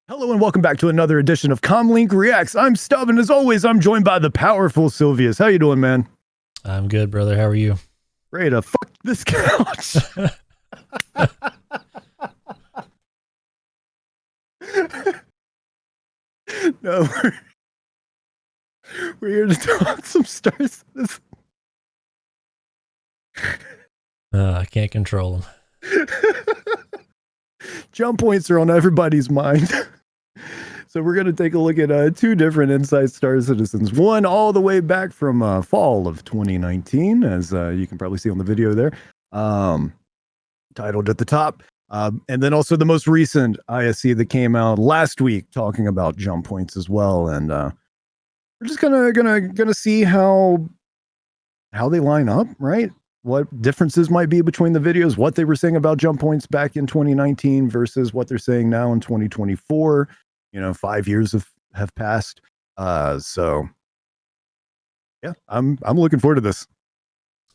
Hello and welcome back to another edition of CommLink Reacts. I'm Stubb, and as always, I'm joined by the powerful Sylvius. How you doing, man? I'm good, brother. How are you? Ready to fuck this couch. No, we're here to talk some Star Citizen. I can't control them. Jump points are on everybody's mind. So we're going to take a look at two different Inside Star Citizens. One all the way back from fall of 2019, as you can probably see on the video there, titled at the top. And then also the most recent ISC that came out last week talking about jump points as well. And we're just gonna see how they line up, right? What differences might be between the videos, what they were saying about jump points back in 2019 versus what they're saying now in 2024. 5 years have passed. So yeah, I'm looking forward to this.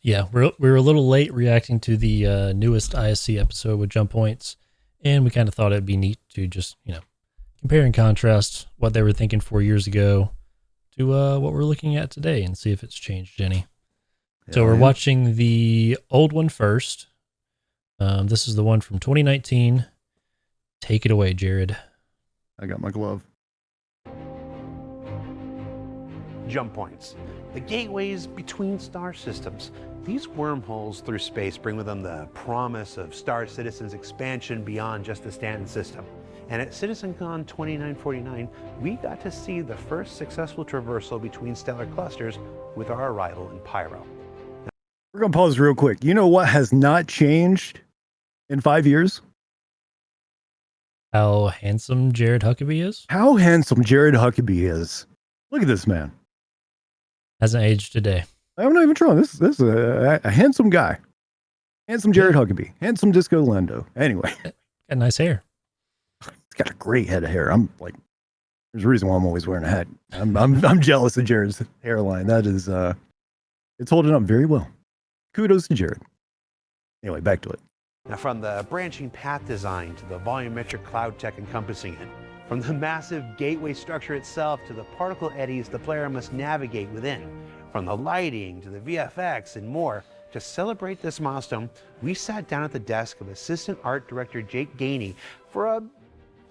Yeah, we're a little late reacting to the newest ISC episode with jump points, and we kind of thought it'd be neat to just, compare and contrast what they were thinking 4 years ago to what we're looking at today and see if it's changed any. So we're watching the old one first. This is the one from 2019. Take it away, Jared. I got my glove. Jump points, the gateways between star systems. These wormholes through space bring with them the promise of Star Citizen's expansion beyond just the Stanton system. And at CitizenCon 2949, we got to see the first successful traversal between stellar clusters with our arrival in Pyro. We're going to pause real quick. You know what has not changed in 5 years? How handsome Jared Huckabee is? How handsome Jared Huckabee is. Look at this man. Hasn't aged today. I'm not even trying. This is a handsome guy. Handsome Jared Huckabee. Handsome Disco Lando. Anyway. Got nice hair. He's got a great head of hair. I'm like, there's a reason why I'm always wearing a hat. I'm jealous of Jared's hairline. That is, it's holding up very well. Kudos to Jared. Anyway, back to it. Now, from the branching path design to the volumetric cloud tech encompassing it, from the massive gateway structure itself to the particle eddies the player must navigate within, from the lighting to the VFX and more, to celebrate this milestone, we sat down at the desk of Assistant Art Director Jake Gainey for a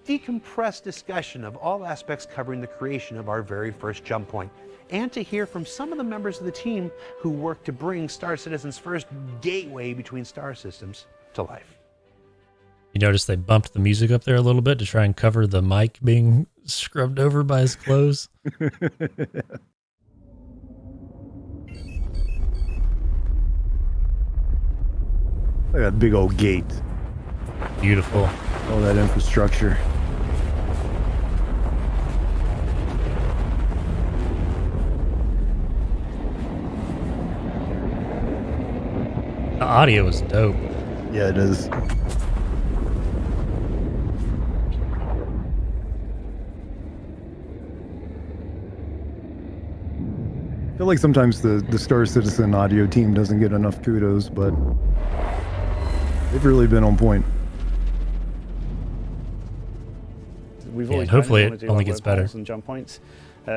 decompressed discussion of all aspects covering the creation of our very first jump point, and to hear from some of the members of the team who worked to bring Star Citizen's first gateway between star systems to life. You notice they bumped the music up there a little bit to try and cover the mic being scrubbed over by his clothes. Look at that big old gate. Beautiful. All that infrastructure. The audio is dope. Yeah, it is. I feel like sometimes the Star Citizen audio team doesn't get enough kudos, but they've really been on point. We've always hopefully wanted it to do only like gets better. And jump points.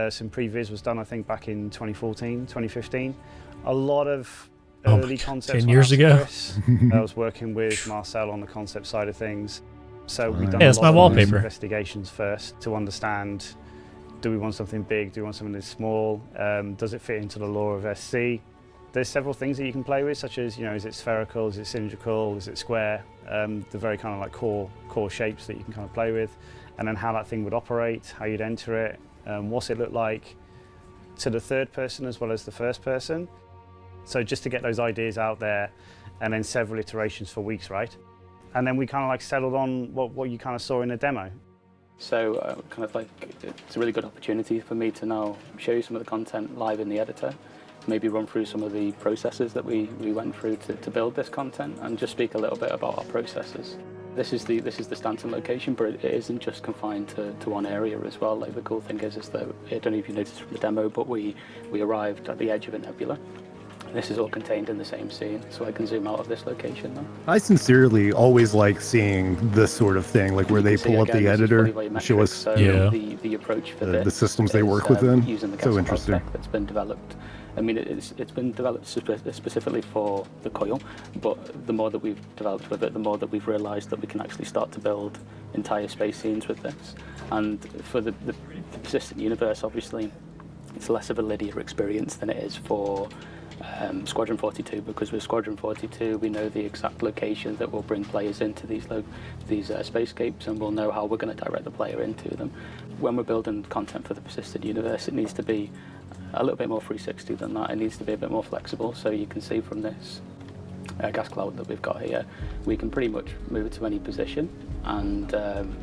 Some previs was done, I think, back in 2014, 2015. A lot of early concepts. 10 years ago. I was working with Marcel on the concept side of things. So we've done it's a my lot of wallpaper. investigations first to understand, do we want something big? Do we want something that's small? Does it fit into the lore of SC? There's several things that you can play with, such as, is it spherical, is it cylindrical, is it square? The very kind of like core shapes that you can kind of play with. And then how that thing would operate, how you'd enter it, what's it look like to the third person as well as the first person. So just to get those ideas out there, and then several iterations for weeks, right? And then we kind of like settled on what you kind of saw in the demo. So kind of like it's a really good opportunity for me to now show you some of the content live in the editor, maybe run through some of the processes that we went through to build this content, and just speak a little bit about our processes. This is the Stanton location, but it isn't just confined to one area as well. Like the cool thing is that, I don't know if you noticed from the demo, but we arrived at the edge of a nebula. This is all contained in the same scene, so I can zoom out of this location now. I sincerely always like seeing this sort of thing, like where they pull up the editor, show us so the approach for the systems they work within. Using the So interesting. that's been developed. I mean, it's been developed specifically for the coil, but the more that we've developed with it, the more that we've realised that we can actually start to build entire space scenes with this. And for the persistent universe, obviously, it's less of a linear experience than it is for Squadron 42, because with Squadron 42 we know the exact location that will bring players into these spacescapes, and we'll know how we're going to direct the player into them. When we're building content for the persistent universe, it needs to be a little bit more 360 than that. It needs to be a bit more flexible. So you can see from this gas cloud that we've got here, we can pretty much move it to any position, and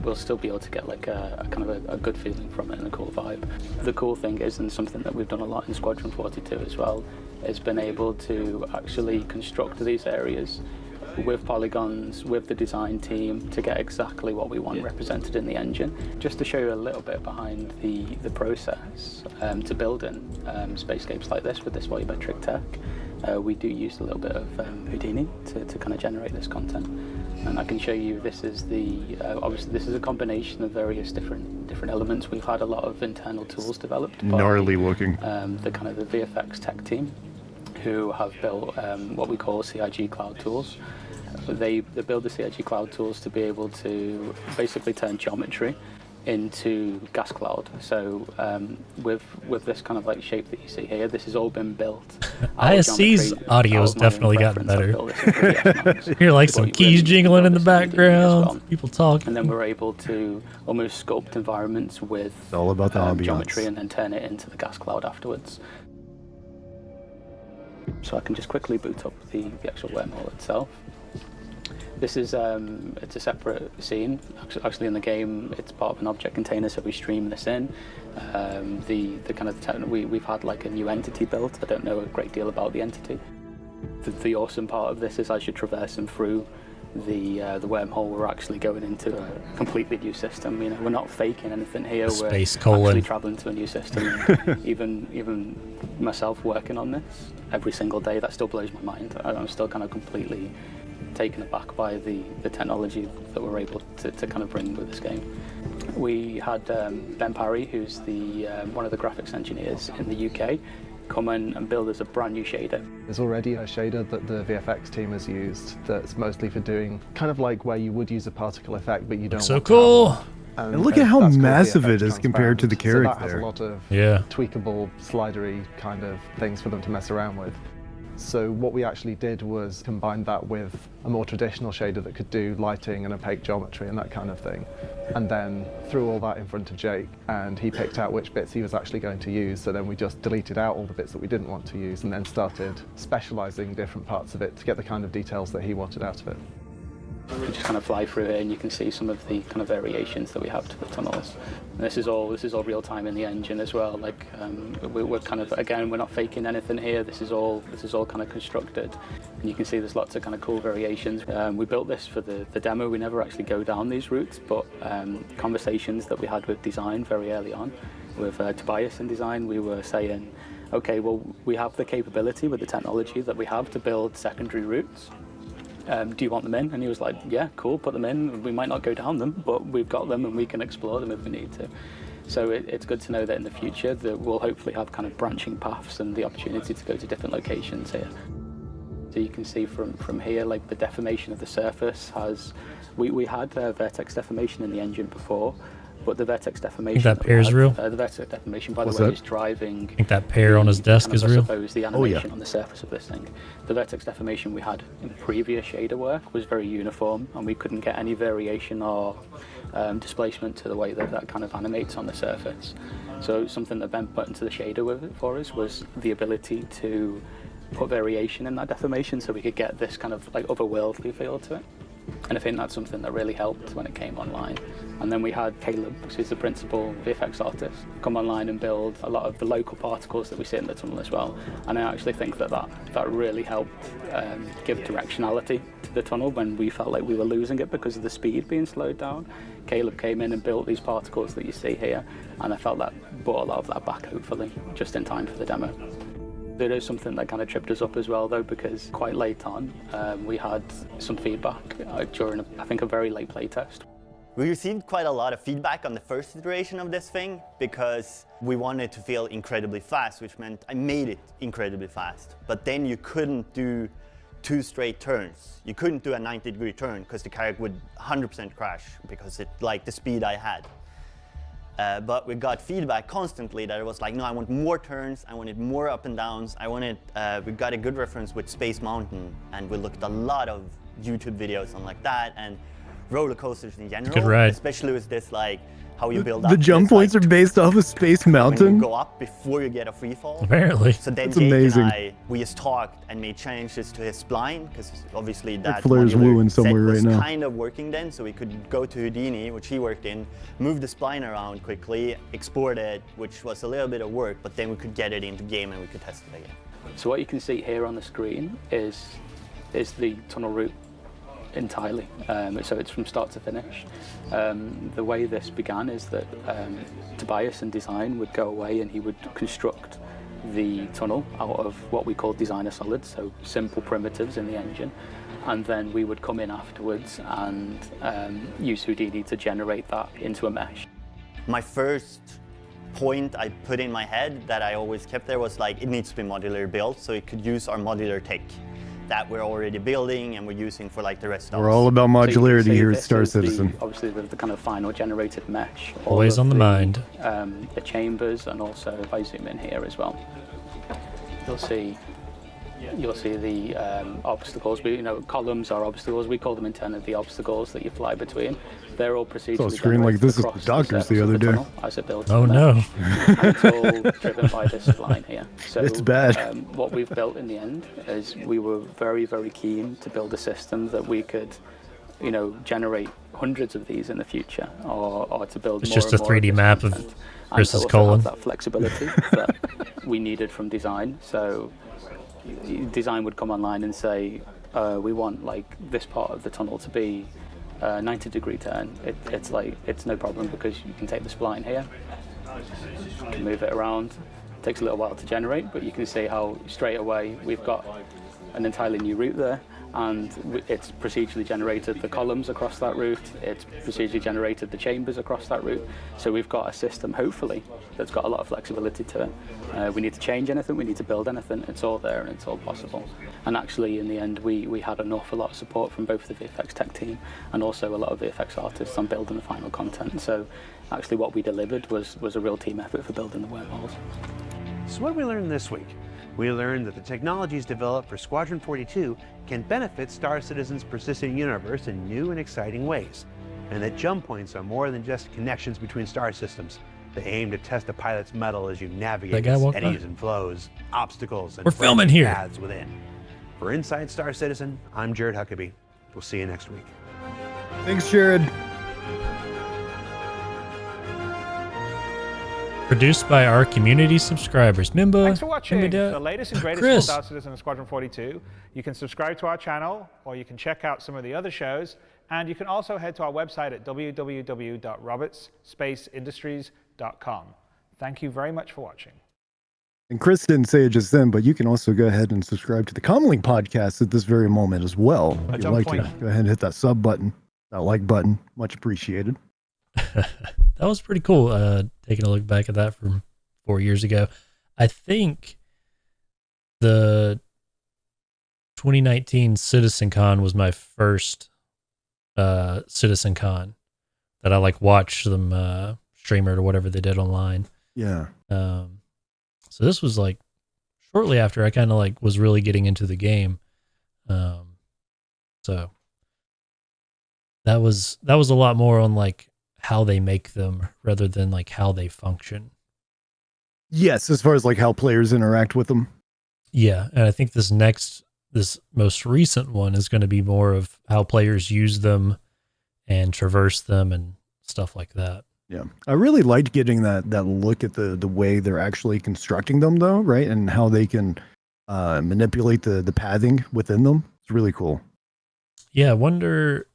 we'll still be able to get like a kind of a good feeling from it and a cool vibe. The cool thing is, and something that we've done a lot in Squadron 42 as well, is been able to actually construct these areas with polygons, with the design team, to get exactly what we want represented in the engine. Just to show you a little bit behind the process to building spacescapes like this with this volumetric tech, we do use a little bit of Houdini to kind of generate this content. And I can show you, this is obviously this is a combination of various different elements. We've had a lot of internal tools developed by Gnarly looking. the VFX tech team, who have built what we call CIG cloud tools. They build the CIG cloud tools to be able to basically turn geometry into gas cloud. So with this kind of like shape that you see here, this has all been built. ISC's audio's definitely gotten better. Hear like some keys jingling in the background, people talking. And then we're able to almost sculpt environments with It's all about the ambiance. geometry, and then turn it into the gas cloud afterwards. So I can just quickly boot up the actual wormhole itself. This is it's a separate scene. Actually, in the game, it's part of an object container, so we stream this in. We've had like a new entity built. I don't know a great deal about the entity. The awesome part of this is, as you're traversing through the wormhole, we're actually going into a completely new system. You know, we're not faking anything here. Space we're colon. actually traveling to a new system. And even myself working on this every single day, that still blows my mind. I'm still kind of completely taken aback by the technology that we're able to kind of bring with this game. We had Ben Parry, who's one of the graphics engineers in the UK, come in and build us a brand new shader. There's already a shader that the VFX team has used that's mostly for doing kind of like where you would use a particle effect, but you don't So want cool. to have one. And look at how that's called massive VFX it is compared to the transparent. character. So that has a lot of Yeah. tweakable, slidery kind of things for them to mess around with. So what we actually did was combine that with a more traditional shader that could do lighting and opaque geometry and that kind of thing. And then threw all that in front of Jake, and he picked out which bits he was actually going to use. So then we just deleted out all the bits that we didn't want to use, and then started specializing different parts of it to get the kind of details that he wanted out of it. You just kind of fly through it, and you can see some of the kind of variations that we have to the tunnels. And this is all real time in the engine as well. Like we're kind of, again, we're not faking anything here. This is all kind of constructed, and you can see there's lots of kind of cool variations. We built this for the demo. We never actually go down these routes, but conversations that we had with design very early on, with Tobias in design, we were saying, okay, well, we have the capability with the technology that we have to build secondary routes. Do you want them in? And he was like, yeah, cool, put them in. We might not go down them, but we've got them and we can explore them if we need to. So it's good to know that in the future that we'll hopefully have kind of branching paths and the opportunity to go to different locations here. So you can see from here, like the deformation of the surface has, we had vertex deformation in the engine before, but the vertex deformation. Think that pair's real? The vertex deformation, by What's the way, that? is driving. I think that pair on his desk is real. I suppose the animation on the surface of this thing. The vertex deformation we had in previous shader work was very uniform, and we couldn't get any variation or displacement to the way that kind of animates on the surface. So something that Ben put into the shader with it for us was the ability to put variation in that deformation, so we could get this kind of like otherworldly feel to it. And I think that's something that really helped when it came online. And then we had Caleb, who's the principal VFX artist, come online and build a lot of the local particles that we see in the tunnel as well. And I actually think that really helped give directionality to the tunnel when we felt like we were losing it because of the speed being slowed down. Caleb came in and built these particles that you see here, and I felt that brought a lot of that back, hopefully, just in time for the demo. There is something that kind of tripped us up as well, though, because quite late on, we had some feedback during, I think, a very late playtest. We received quite a lot of feedback on the first iteration of this thing because we wanted it to feel incredibly fast, which meant I made it incredibly fast. But then you couldn't do 2 straight turns. You couldn't do a 90-degree turn because the character would 100% crash because it liked the speed I had. But we got feedback constantly that it was like, no, I want more turns, I wanted more up and downs, we got a good reference with Space Mountain, and we looked a lot of YouTube videos on like that, and roller coasters in general. Good ride. Especially with this, like, how you build up. The jump points like, are based off of Space when Mountain. you go up before you get a free fall. Apparently. So then That's Jake amazing. and we just talked and made changes to his spline, because obviously that Flair's modular wooing set somewhere was right now. kind of working then, so we could go to Houdini, which he worked in, move the spline around quickly, export it, which was a little bit of work, but then we could get it into game and we could test it again. So what you can see here on the screen is the tunnel route entirely. So it's from start to finish. The way this began is that Tobias and design would go away and he would construct the tunnel out of what we call designer solids, so simple primitives in the engine. And then we would come in afterwards and use Houdini to generate that into a mesh. My first point I put in my head that I always kept there was like, it needs to be modular built, so it could use our modular tech that we're already building and we're using for like the rest of us. We're all about So you can modularity see here at this Star is Citizen. Obviously the kind of final generated mesh. all Always of on the mind. The chambers, and also if I zoom in here as well, you'll see the obstacles. Columns are obstacles. We call them internally the obstacles that you fly between. They're all procedurally Saw a screen like this at the across doctor's surface the of other day. tunnel as it builds Oh the no. mesh. And it's all driven by this spline here. So It's bad. what we've built in the end is we were very, very keen to build a system that we could, generate hundreds of these in the future, or to build It's more just and a more 3D this map of content, and Chris's to also colon. have that flexibility that we needed from design. So design would come online and say, we want like this part of the tunnel to be 90-degree turn. It's no problem because you can take the spline here, you can move it around. It takes a little while to generate, but you can see how straight away we've got an entirely new route there, and it's procedurally generated the columns across that route, it's procedurally generated the chambers across that route. So we've got a system, hopefully, that's got a lot of flexibility to it. We need to change anything, we need to build anything, it's all there and it's all possible. And actually, in the end, we had an awful lot of support from both the VFX tech team and also a lot of VFX artists on building the final content. So actually what we delivered was a real team effort for building the wormholes. So what did we learn this week? We learned that the technologies developed for Squadron 42 can benefit Star Citizen's persistent universe in new and exciting ways, and that jump points are more than just connections between star systems. They aim to test a pilot's mettle as you navigate That guy its walked by? eddies and flows, obstacles, and We're filming branching here. paths within. For Inside Star Citizen, I'm Jared Huckabee. We'll see you next week. Thanks, Jared. Produced by our community subscribers. Remember? Thanks for watching remember the that? latest and greatest Chris. Star Citizen and Squadron 42. You can subscribe to our channel, or you can check out some of the other shows, and you can also head to our website at www.robertsspaceindustries.com. Thank you very much for watching. And Chris didn't say it just then, but you can also go ahead and subscribe to the CommLink Podcast at this very moment as well. If you'd jump like point. to, go ahead and hit that sub button, that like button. Much appreciated. That was pretty cool. Taking a look back at that from 4 years ago. I think the 2019 CitizenCon was my first CitizenCon that I watched them stream it or whatever they did online. Yeah. So this was shortly after I kind of was really getting into the game. So that was a lot more on how they make them rather than how they function. Yes, as far as how players interact with them. Yeah, and I think this most recent one is going to be more of how players use them and traverse them and stuff like that. Yeah, I really liked getting that look at the way they're actually constructing them, though, right? And how they can manipulate the pathing within them. It's really cool. Yeah, I wonder,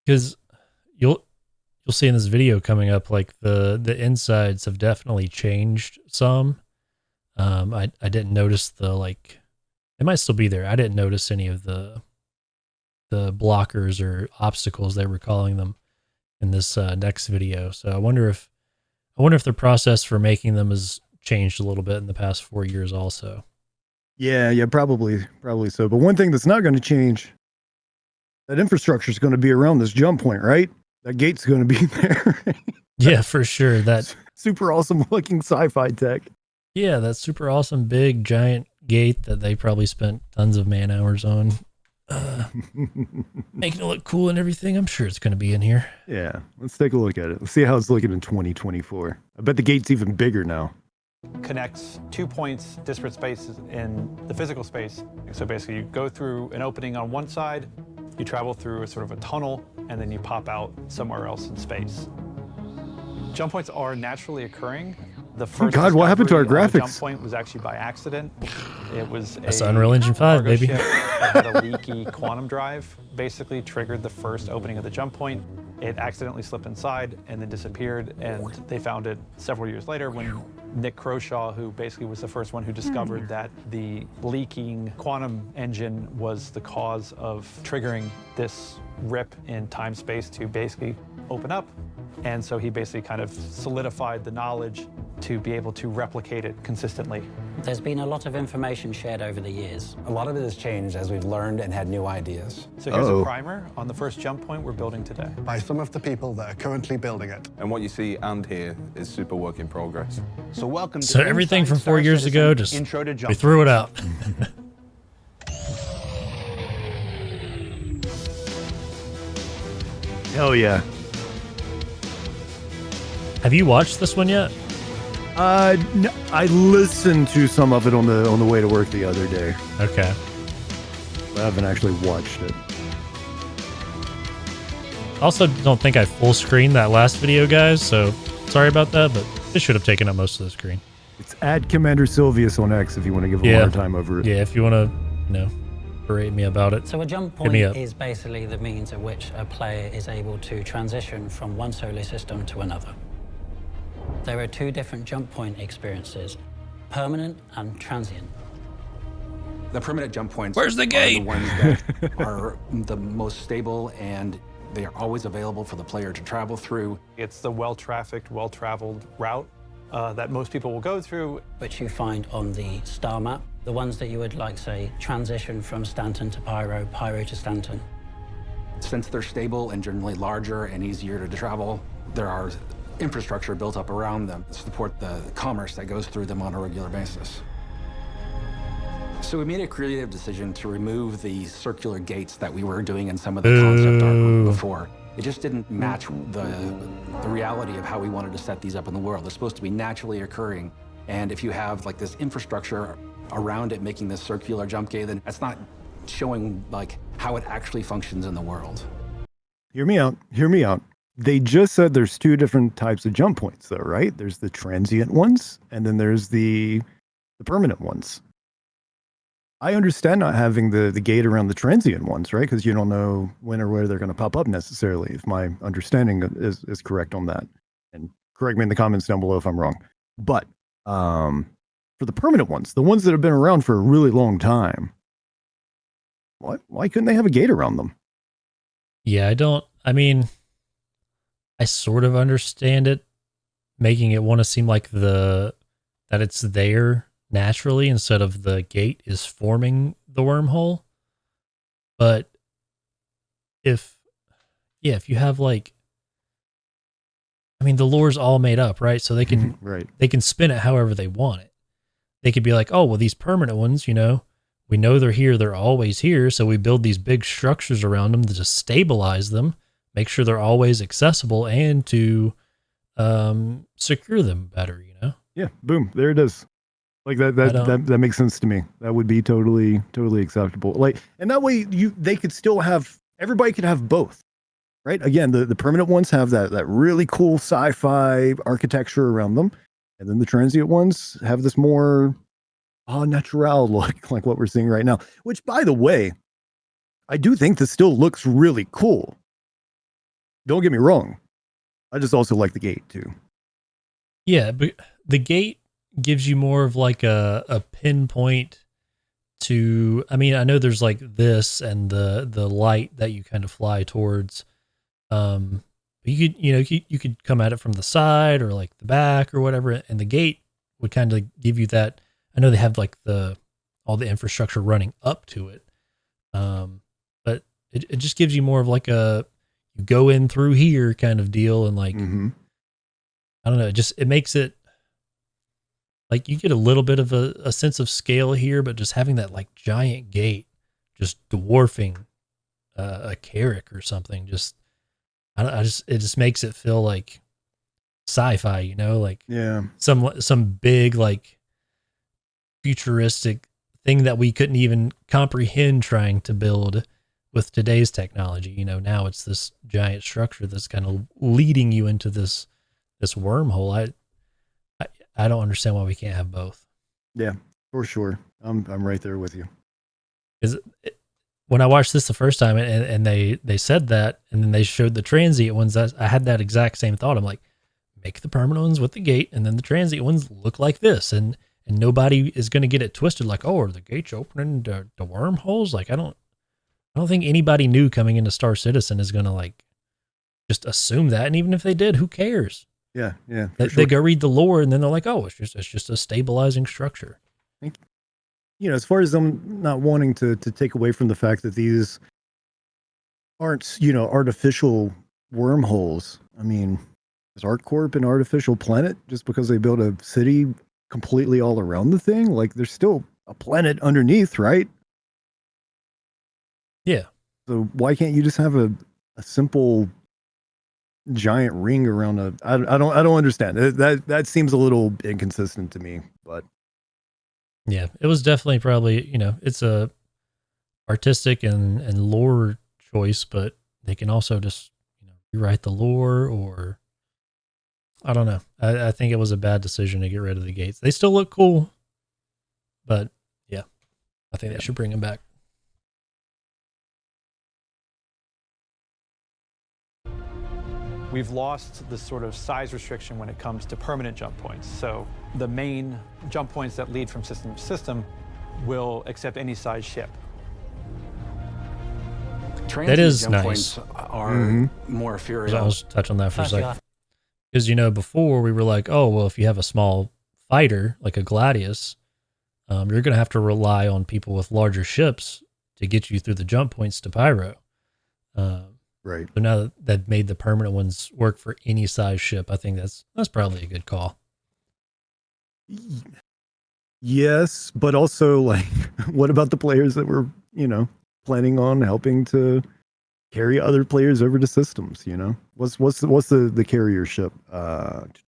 because you'll see in this video coming up, the insides have definitely changed some. I didn't notice it might still be there. I didn't notice any of the blockers or obstacles they were calling them in this next video. So I wonder if the process for making them has changed a little bit in the past 4 years also. Yeah, probably so. But one thing that's not going to change, that infrastructure is going to be around this jump point, right? That gate's going to be there. Yeah, for sure. That super awesome looking sci-fi tech. Yeah, that super awesome big giant gate that they probably spent tons of man hours on. Making it look cool and everything. I'm sure it's going to be in here. Yeah, let's take a look at it. Let's see how it's looking in 2024. I bet the gate's even bigger now. Connects 2 points, disparate spaces in the physical space. So basically you go through an opening on one side, you travel through a sort of a tunnel, and then you pop out somewhere else in space. Jump points are naturally occurring. The first God, what happened to our discovery of a graphics? Jump point was actually by accident. It was That's Unreal Engine 5, cargo baby. ship that had a leaky quantum drive, basically triggered the first opening of the jump point. It accidentally slipped inside and then disappeared, and they found it several years later when Nick Croshaw, who basically was the first one who discovered that the leaking quantum engine was the cause of triggering this rip in time-space to basically open up. And so he basically kind of solidified the knowledge to be able to replicate it consistently. There's been a lot of information shared over the years. A lot of it has changed as we've learned and had new ideas. So here's a primer on the first jump point we're building today. By some of the people that are currently building it. And what you see and hear is super work in progress. So welcome to So everything from 4 years ago, just Intro to Jump we threw it out. Hell yeah. Have you watched this one yet? No, I listened to some of it on the way to work the other day. Okay. I haven't actually watched it. Also, don't think I full screened that last video, guys, so sorry about that, but this should have taken up most of the screen. It's at Commander Sylvius on X if you want to give him a hard time over it. Yeah, if you want to, berate me about it. So a jump hit me point up. is basically the means at which a player is able to transition from one solar system to another. There are two different jump point experiences, permanent and transient. The permanent jump points Where's the gate? are the ones that are the most stable, and they are always available for the player to travel through. It's the well-trafficked, well-traveled route that most people will go through. Which you find on the star map. The ones that you would like, say, transition from Stanton to Pyro, Pyro to Stanton. Since they're stable and generally larger and easier to travel, there are infrastructure built up around them to support the commerce that goes through them on a regular basis. So we made a creative decision to remove the circular gates that we were doing in some of the concept art before. It just didn't match the reality of how we wanted to set these up in the world. They're supposed to be naturally occurring. And if you have like this infrastructure around it making this circular jump gate, then that's not showing like how it actually functions in the world. Hear me out. They just said there's two different types of jump points though, right? There's the transient ones and then there's the permanent ones. I understand not having the gate around the transient ones, right? Because you don't know when or where they're going to pop up necessarily, if my understanding is correct on that. And correct me in the comments down below if I'm wrong. But for the permanent ones, the ones that have been around for a really long time, why couldn't they have a gate around them? Yeah, I sort of understand it, making it want to seem like that it's there naturally instead of the gate is forming the wormhole. But if you have the lore's all made up, right? So they can they can spin it however they want it. They could be like, oh, well, these permanent ones, we know they're here, they're always here, so we build these big structures around them to just stabilize them, make sure they're always accessible, and to secure them better, Yeah, boom, there it is. Like that makes sense to me. That would be totally acceptable. And that way they could still have, everybody could have both, right? Again, the permanent ones have that really cool sci-fi architecture around them, and then the transient ones have this more natural look, like what we're seeing right now. Which, by the way, I do think this still looks really cool. Don't get me wrong. I just also like the gate too. Yeah, but the gate gives you more of like a pinpoint to, I mean, I know there's like this and the light that you kind of fly towards. But you could, you could come at it from the side or like the back or whatever. And the gate would kind of give you that. I know they have like all the infrastructure running up to it. But it just gives you more of like you go in through here kind of deal. And like, I don't know, it makes it like you get a little bit of a sense of scale here, but just having that like giant gate just dwarfing a Carrack or something, it just makes it feel like sci-fi, like some big like futuristic thing that we couldn't even comprehend trying to build with today's technology. Now it's this giant structure that's kind of leading you into this wormhole. I don't understand why we can't have both. Yeah, for sure. I'm right there with you. Because when I watched this the first time and they said that, and then they showed the transient ones, I had that exact same thought. I'm like, make the permanent ones with the gate, and then the transient ones look like this, and nobody is going to get it twisted. Like, oh, are the gates opening to wormholes? Like, I don't think anybody new coming into Star Citizen is going to like just assume that. And even if they did, who cares? Yeah. They go read the lore, and then they're like, oh, it's just a stabilizing structure. As far as them not wanting to take away from the fact that these aren't, artificial wormholes. I mean, is ArcCorp an artificial planet just because they built a city completely all around the thing? Like, there's still a planet underneath, right? Yeah. So why can't you just have a simple giant ring around I don't understand. That seems a little inconsistent to me, but yeah, it was definitely probably, it's a artistic and lore choice, but they can also just, rewrite the lore, or I don't know. I think it was a bad decision to get rid of the gates. They still look cool, but yeah, I think they should bring them back. We've lost the sort of size restriction when it comes to permanent jump points. So the main jump points that lead from system to system will accept any size ship. That is jump nice. Points are more furious. I'll just touch on that for a second. Because, before we were like, oh, well, if you have a small fighter, like a Gladius, you're going to have to rely on people with larger ships to get you through the jump points to Pyro. Right. So now that made the permanent ones work for any size ship, I think that's probably a good call. Yes, but also like, what about the players that were, planning on helping to carry other players over to systems? What's the carrier ship? Like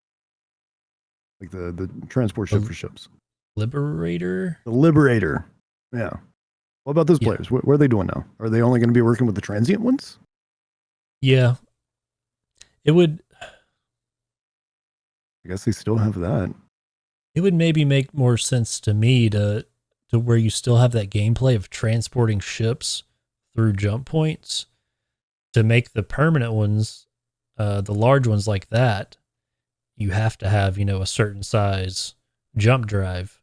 the transport ship for ships. Liberator. The Liberator. Yeah. What about those players? What are they doing now? Are they only going to be working with the transient ones? Yeah. It would. I guess they still have that. It would maybe make more sense to me to where you still have that gameplay of transporting ships through jump points, to make the permanent ones, the large ones like that, you have to have, a certain size jump drive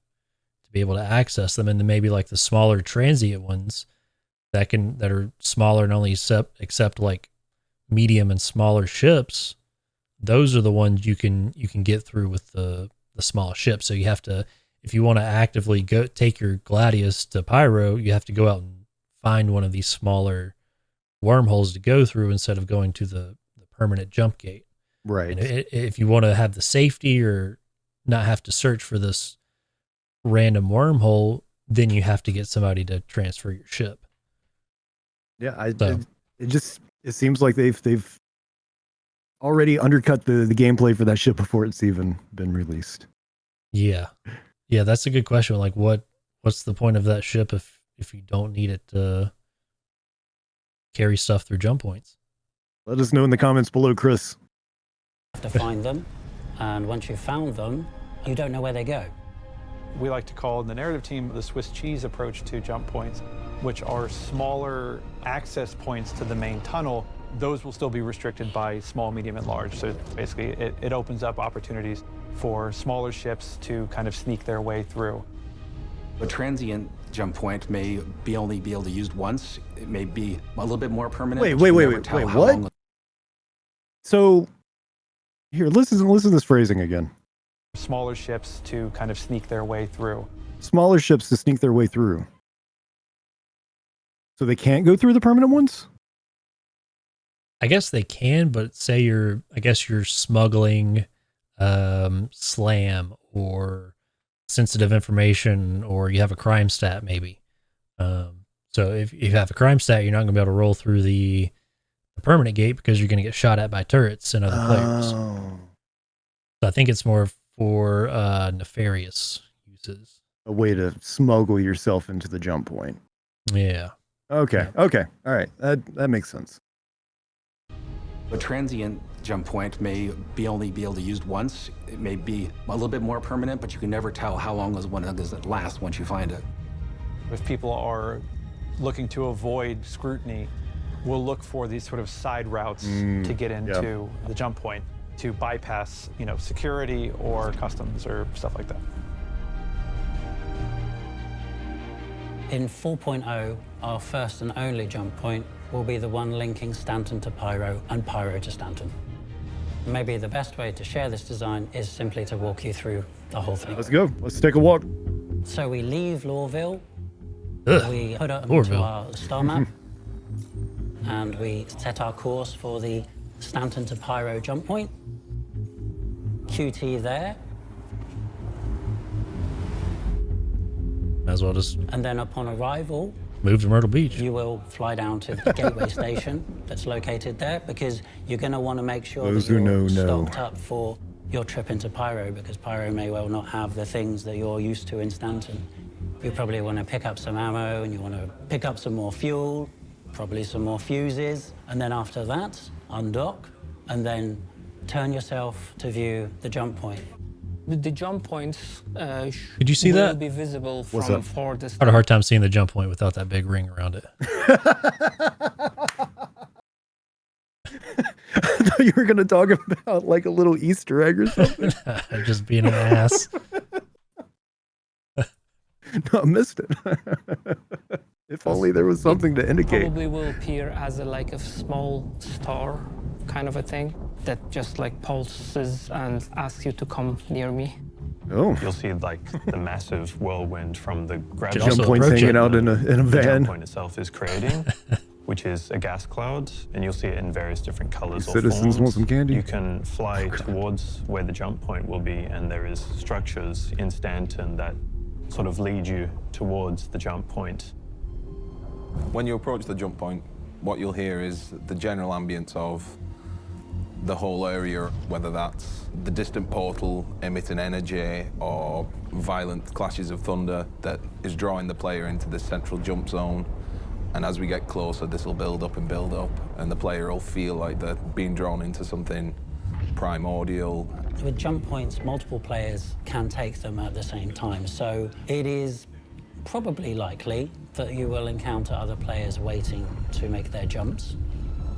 to be able to access them. And then maybe like the smaller transient ones that are smaller and only accept like medium and smaller ships, those are the ones you can get through with the small ship. So you have to, if you want to actively go take your Gladius to Pyro, you have to go out and find one of these smaller wormholes to go through instead of going to the permanent jump gate. Right. And if you want to have the safety or not have to search for this random wormhole, then you have to get somebody to transfer your ship. Yeah, it seems like they've already undercut the gameplay for that ship before it's even been released. Yeah, that's a good question. Like, what's the point of that ship if you don't need it to carry stuff through jump points? Let us know in the comments below, Chris. You have to find them, and once you've found them, you don't know where they go. We like to call in the narrative team the Swiss cheese approach to jump points, which are smaller access points to the main tunnel those will still be restricted by small, medium, and large. So basically, it opens up opportunities for smaller ships to kind of sneak their way through. A transient jump point may only be able to use once. It may be a little bit more permanent. Wait, what? So, here, listen to this phrasing again. Smaller ships to kind of sneak their way through. Smaller ships to sneak their way through. So they can't go through the permanent ones? I guess they can, but say you're smuggling slam or sensitive information, or you have a crime stat maybe. So if you have a crime stat, you're not going to be able to roll through the permanent gate because you're going to get shot at by turrets and other players. So I think it's more for nefarious uses. A way to smuggle yourself into the jump point. Yeah. Okay. Yeah. Okay. All right. That makes sense. A transient jump point may only be able to use once. It may be a little bit more permanent, but you can never tell how long does it last once you find it. If people are looking to avoid scrutiny, we'll look for these sort of side routes to get into the jump point, to bypass, security or customs or stuff like that. In 4.0, our first and only jump point will be the one linking Stanton to Pyro and Pyro to Stanton. Maybe the best way to share this design is simply to walk you through the whole thing. Let's go. Let's take a walk. So we leave Lorville, we put up Lorville. to our star map, and we set our course for the Stanton to Pyro jump point. QT there. Might as well just And then upon arrival, move to Myrtle Beach. you will fly down to the gateway station that's located there, because you're going to want to make sure Those that who you're know. stocked up for your trip into Pyro, because Pyro may well not have the things that you're used to in Stanton. You probably want to pick up some ammo, and you want to pick up some more fuel, probably some more fuses, and then after that, undock, and then turn yourself to view the jump point. The jump points Did you see will that? be visible What's from up? far I distance. had a hard time seeing the jump point without that big ring around it. I thought you were going to talk about like a little Easter egg or something. Just being an ass. No, I missed it. If only there was something to indicate. Probably will appear as like a small star kind of a thing that just like pulses and asks you to come near me. Oh. You'll see like the massive whirlwind from the gravity. Jump points hanging out in a The van. jump point itself is creating, which is a gas cloud, and you'll see it in various different colors or Citizens forms. want some candy? You can fly towards where the jump point will be, and there is structures in Stanton that sort of lead you towards the jump point. When you approach the jump point, what you'll hear is the general ambience of the whole area, whether that's the distant portal emitting energy or violent clashes of thunder that is drawing the player into the central jump zone. And as we get closer, this will build up, and the player will feel like they're being drawn into something primordial. With jump points, multiple players can take them at the same time, so it is probably likely that you will encounter other players waiting to make their jumps.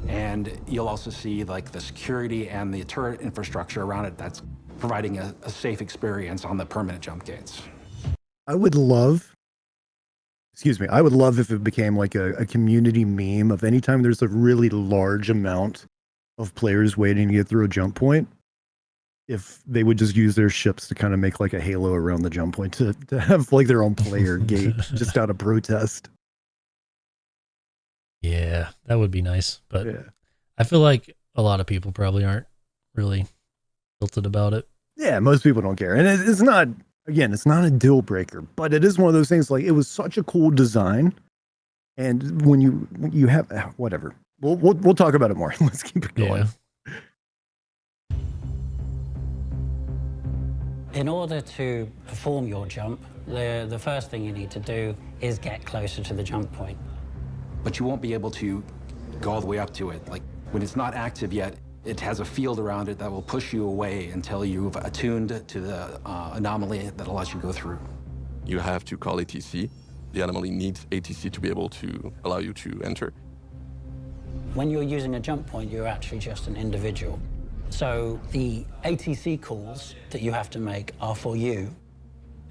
And you'll also see like the security and the turret infrastructure around it that's providing a safe experience on the permanent jump gates. I would love if it became like a community meme of any time there's a really large amount of players waiting to get through a jump point, if they would just use their ships to kind of make like a halo around the jump point to have like their own player gate just out of protest. Yeah, that would be nice. But Yeah. I feel like a lot of people probably aren't really tilted about it. Yeah, most people don't care. And it's not, again, it's not a deal breaker, but it is one of those things like it was such a cool design. And when you have, whatever, we'll talk about it more. Let's keep it going. Yeah. In order to perform your jump, the first thing you need to do is get closer to the jump point. But you won't be able to go all the way up to it. Like when it's not active yet, it has a field around it that will push you away until you've attuned to the anomaly that allows you to go through. You have to call ATC. The anomaly needs ATC to be able to allow you to enter. When you're using a jump point, you're actually just an individual. So the ATC calls that you have to make are for you,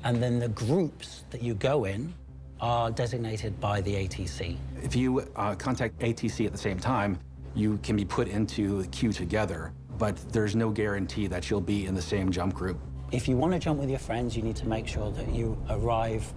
and then the groups that you go in are designated by the ATC. If you contact ATC at the same time, you can be put into the queue together, but there's no guarantee that you'll be in the same jump group. If you want to jump with your friends, you need to make sure that you arrive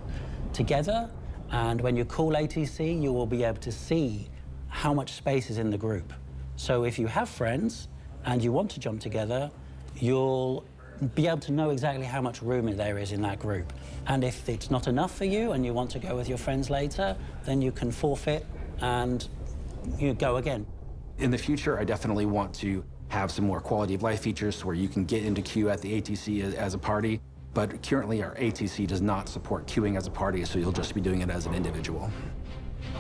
together, and when you call ATC, you will be able to see how much space is in the group. So if you have friends and you want to jump together, you'll be able to know exactly how much room there is in that group. And if it's not enough for you and you want to go with your friends later, then you can forfeit and you go again. In the future, I definitely want to have some more quality of life features where you can get into queue at the ATC as a party, but currently our ATC does not support queuing as a party, so you'll just be doing it as an individual.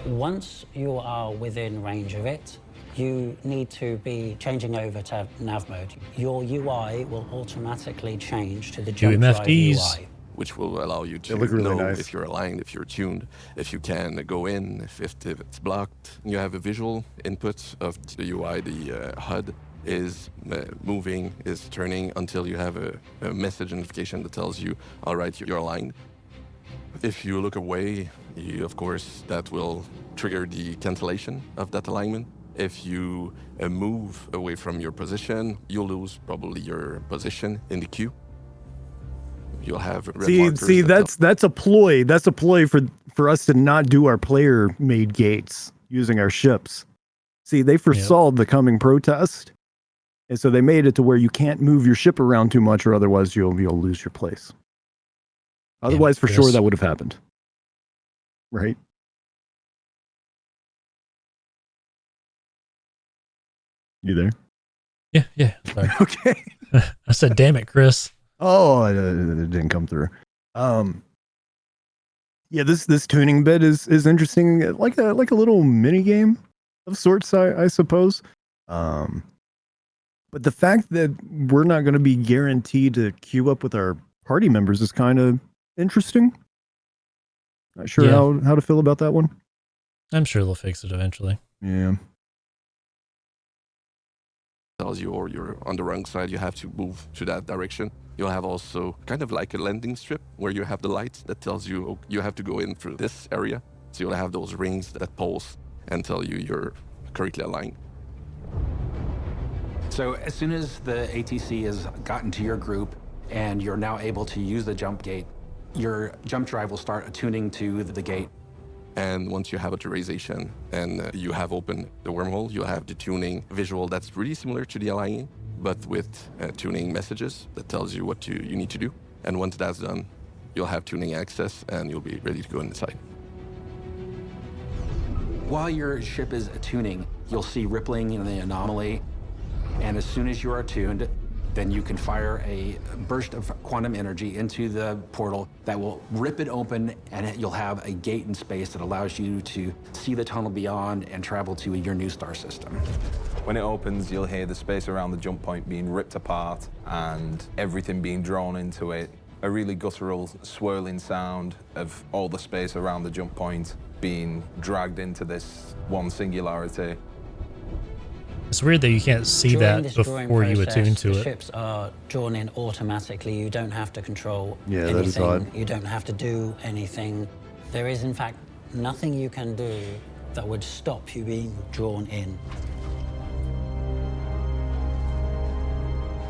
Once you are within range of it, you need to be changing over to nav mode. Your UI will automatically change to the jump drive UI. Which will allow you to really know nice. if you're aligned, if you're tuned, if you can go in, if it's blocked. You have a visual input of the UI, the HUD is moving, is turning until you have a message notification that tells you, all right, you're aligned. If you look away, of course, that will trigger the cancellation of that alignment. If you move away from your position, you'll lose probably your position in the queue. You'll have red markers See, that that's a ploy. That's a ploy for us to not do our player-made gates using our ships. See, they foresaw the coming protest, and so they made it to where you can't move your ship around too much, or otherwise you'll lose your place. Otherwise, for sure, that would have happened. Right? You there? Yeah. Sorry. Okay. I said, damn it, Chris. Oh, it didn't come through. Yeah, this tuning bit is interesting, like a little mini game of sorts, I suppose. But the fact that we're not going to be guaranteed to queue up with our party members is kind of interesting. Not sure how to feel about that one. I'm sure they'll fix it eventually. Yeah. tells you, or you're on the wrong side, you have to move to that direction. You'll have also kind of like a landing strip where you have the lights that tells you, oh, you have to go in through this area. So you'll have those rings that pulse and tell you you're correctly aligned. So as soon as the ATC has gotten to your group and you're now able to use the jump gate, your jump drive will start attuning to the gate. And once you have authorization and you have opened the wormhole, you'll have the tuning visual that's really similar to the aligning, but with tuning messages that tells you what you need to do. And once that's done, you'll have tuning access and you'll be ready to go inside. While your ship is attuning, you'll see rippling in the anomaly. And as soon as you are attuned, then you can fire a burst of quantum energy into the portal that will rip it open, and you'll have a gate in space that allows you to see the tunnel beyond and travel to your new star system. When it opens, you'll hear the space around the jump point being ripped apart and everything being drawn into it. A really guttural, swirling sound of all the space around the jump point being dragged into this one singularity. It's weird that you can't see During that this before drawing you process, attune to the it. ships are drawn in automatically. You don't have to control Yeah, that is anything. odd. You don't have to do anything. There is, in fact, nothing you can do that would stop you being drawn in.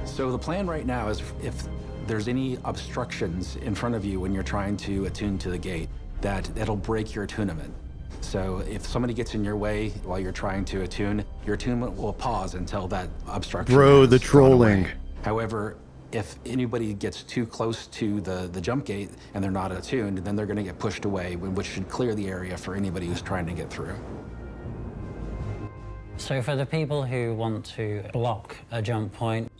So the plan right now is if there's any obstructions in front of you when you're trying to attune to the gate, that'll break your attunement. So if somebody gets in your way while you're trying to attune, your attunement will pause until that obstruction Bro, has the gone trolling. away. However, if anybody gets too close to the jump gate and they're not attuned, then they're going to get pushed away, which should clear the area for anybody who's trying to get through. So for the people who want to block a jump point,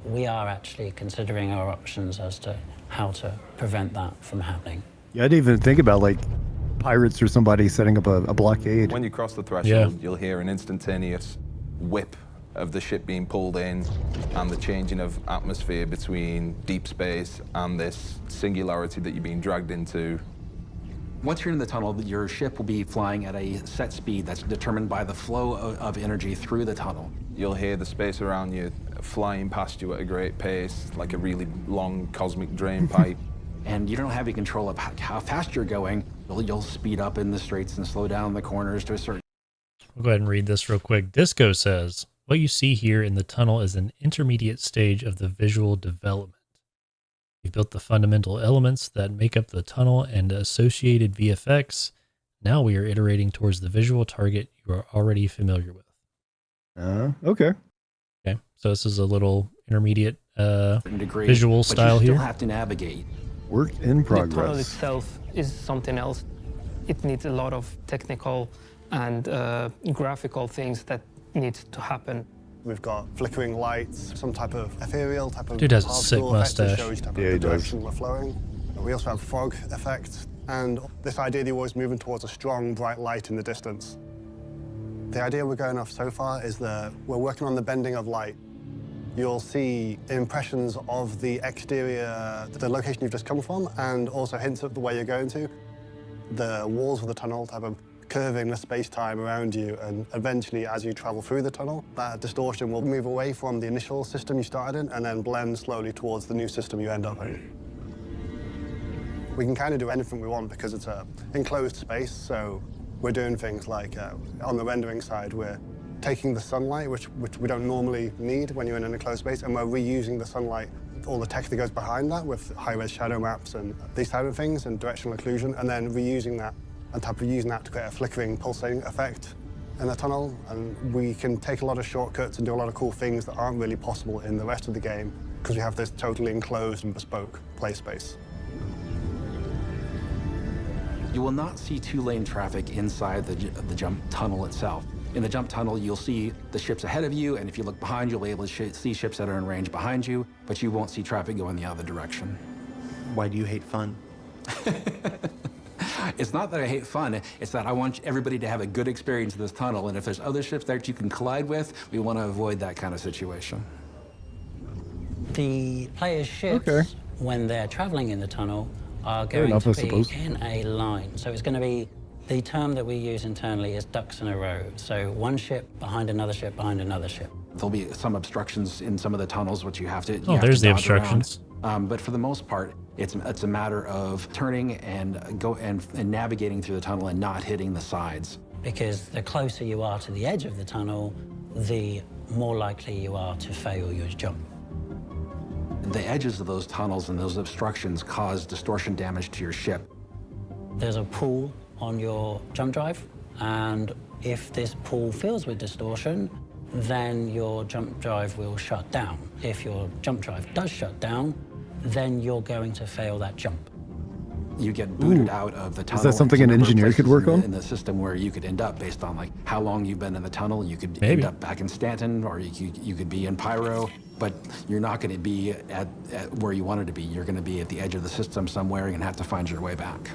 we are actually considering our options as to how to prevent that from happening. Yeah, I didn't even think about like pirates or somebody setting up a blockade. When you cross the threshold, you'll hear an instantaneous whip of the ship being pulled in and the changing of atmosphere between deep space and this singularity that you're being dragged into. Once you're in the tunnel, your ship will be flying at a set speed that's determined by the flow of energy through the tunnel. You'll hear the space around you flying past you at a great pace, like a really long cosmic drain pipe. And you don't have any control of how fast you're going. You'll speed up in the straights and slow down the corners to a certain... We'll go ahead and read this real quick. Disco says, what you see here in the tunnel is an intermediate stage of the visual development. We've built the fundamental elements that make up the tunnel and associated VFX. Now we are iterating towards the visual target you are already familiar with. Okay. Okay, so this is a little intermediate degree, visual style but you here. still have to navigate. Work in progress. The tunnel itself is something else. It needs a lot of technical and graphical things that needs to happen. We've got flickering lights, some type of ethereal type of Dude has a particle sick effect to mustache. show each type Yeah, of he the does. direction we're flowing. We also have fog effects, and this idea that you're always moving towards a strong, bright light in the distance. The idea we're going off so far is that we're working on the bending of light. You'll see impressions of the exterior, the location you've just come from, and also hints at the way you're going to. The walls of the tunnel type of curving the space-time around you, and eventually, as you travel through the tunnel, that distortion will move away from the initial system you started in and then blend slowly towards the new system you end up in. We can kind of do anything we want because it's an enclosed space, so we're doing things like, on the rendering side, we're taking the sunlight, which we don't normally need when you're in an enclosed space, and we're reusing the sunlight, all the tech that goes behind that with high-res shadow maps and these type of things, and directional occlusion, and then reusing that and using that to create a flickering, pulsating effect in the tunnel. And we can take a lot of shortcuts and do a lot of cool things that aren't really possible in the rest of the game because we have this totally enclosed and bespoke play space. You will not see two-lane traffic inside the jump tunnel itself. In the jump tunnel, you'll see the ships ahead of you, and if you look behind, you'll be able to see ships that are in range behind you, but you won't see traffic going the other direction. Why do you hate fun? It's not that I hate fun, it's that I want everybody to have a good experience in this tunnel, and if there's other ships there that you can collide with, we want to avoid that kind of situation. The players' ships, when they're traveling in the tunnel, are going enough, to I be suppose. in a line. So it's going to be, the term that we use internally is ducks in a row. So one ship behind another ship behind another ship. There'll be some obstructions in some of the tunnels, which you have to There's the dodge obstructions. around. But for the most part, it's a matter of turning and navigating through the tunnel and not hitting the sides. Because the closer you are to the edge of the tunnel, the more likely you are to fail your jump. The edges of those tunnels and those obstructions cause distortion damage to your ship. There's a pool on your jump drive, and if this pool fills with distortion, then your jump drive will shut down. If your jump drive does shut down, then you're going to fail that jump. You get booted out of the tunnel. Is that something an engineer could work on? In the system where you could end up based on like how long you've been in the tunnel. You could Maybe. end up back in Stanton, or you could be in Pyro, but you're not going to be at where you wanted to be. You're going to be at the edge of the system somewhere and have to find your way back.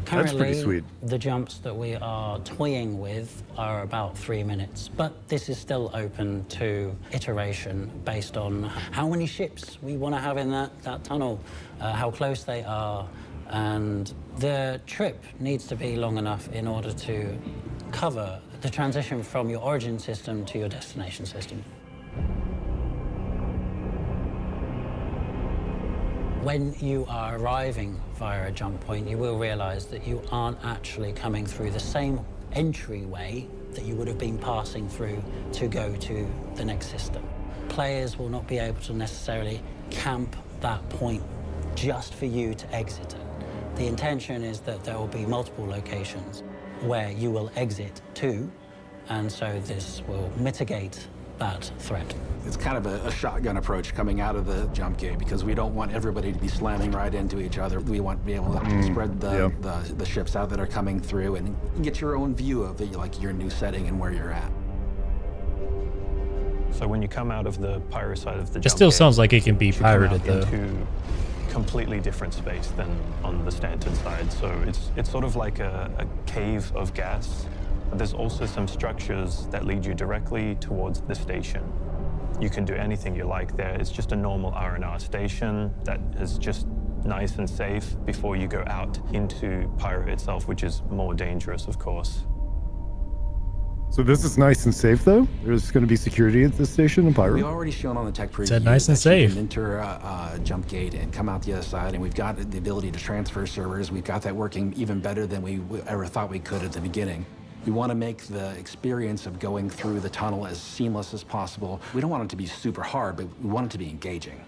That's pretty sweet. The jumps that we are toying with are about 3 minutes, but this is still open to iteration based on how many ships we want to have in that tunnel, how close they are, and the trip needs to be long enough in order to cover the transition from your origin system to your destination system. When you are arriving via a jump point, you will realize that you aren't actually coming through the same entryway that you would have been passing through to go to the next system. Players will not be able to necessarily camp that point just for you to exit it. The intention is that there will be multiple locations where you will exit to, and so this will mitigate that threat. It's kind of a shotgun approach coming out of the jump gate because we don't want everybody to be slamming right into each other. We want to be able to spread the ships out that are coming through and get your own view of your new setting and where you're at. So when you come out of the pyro side of the jump It still gate, sounds like it can be you come pirated out though. into completely different space than on the Stanton side. So it's sort of like a cave of gas. But there's also some structures that lead you directly towards the station. You can do anything you like there. It's just a normal R&R station that has just nice and safe before you go out into Pyro itself, which is more dangerous, of course. So this is nice and safe, though? There's going to be security at this station in Pyro? We've already shown on the tech preview Said nice and that you safe. can enter jump gate and come out the other side, and we've got the ability to transfer servers. We've got that working even better than we ever thought we could at the beginning. We want to make the experience of going through the tunnel as seamless as possible. We don't want it to be super hard, but we want it to be engaging.